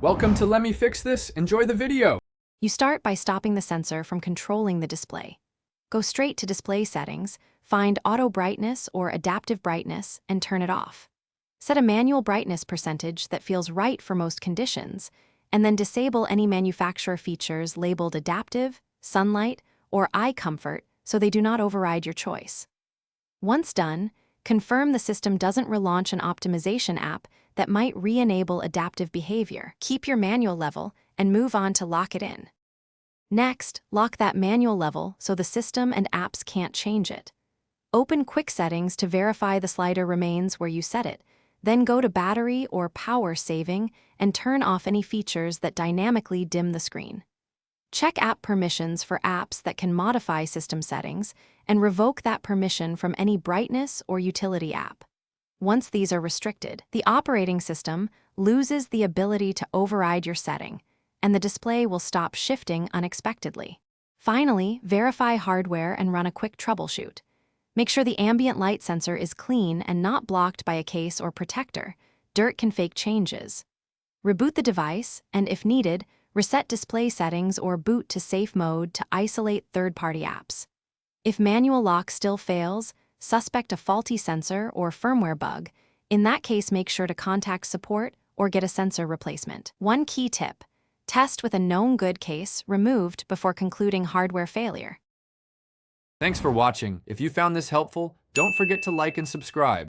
Welcome to Let Me Fix This. Enjoy the video. You start by stopping the sensor from controlling the display. Go straight to Display Settings, find Auto Brightness or Adaptive Brightness, and turn it off. Set a manual brightness percentage that feels right for most conditions, and then disable any manufacturer features labeled Adaptive, Sunlight, or Eye Comfort so they do not override your choice. Once done, confirm the system doesn't relaunch an optimization app that might re-enable adaptive behavior. Keep your manual level and move on to lock it in. Next, lock that manual level so the system and apps can't change it. Open Quick Settings to verify the slider remains where you set it, then go to Battery or Power Saving and turn off any features that dynamically dim the screen. Check app permissions for apps that can modify system settings and revoke that permission from any brightness or utility app. Once these are restricted, the operating system loses the ability to override your setting, and the display will stop shifting unexpectedly. Finally, verify hardware and run a quick troubleshoot. Make sure the ambient light sensor is clean and not blocked by a case or protector. Dirt can fake changes. Reboot the device, and if needed, reset display settings or boot to safe mode to isolate third-party apps. If manual lock still fails, suspect a faulty sensor or firmware bug. In that case, make sure to contact support or get a sensor replacement. One key tip: test with a known good case removed before concluding hardware failure. Thanks for watching. If you found this helpful, don't forget to like and subscribe.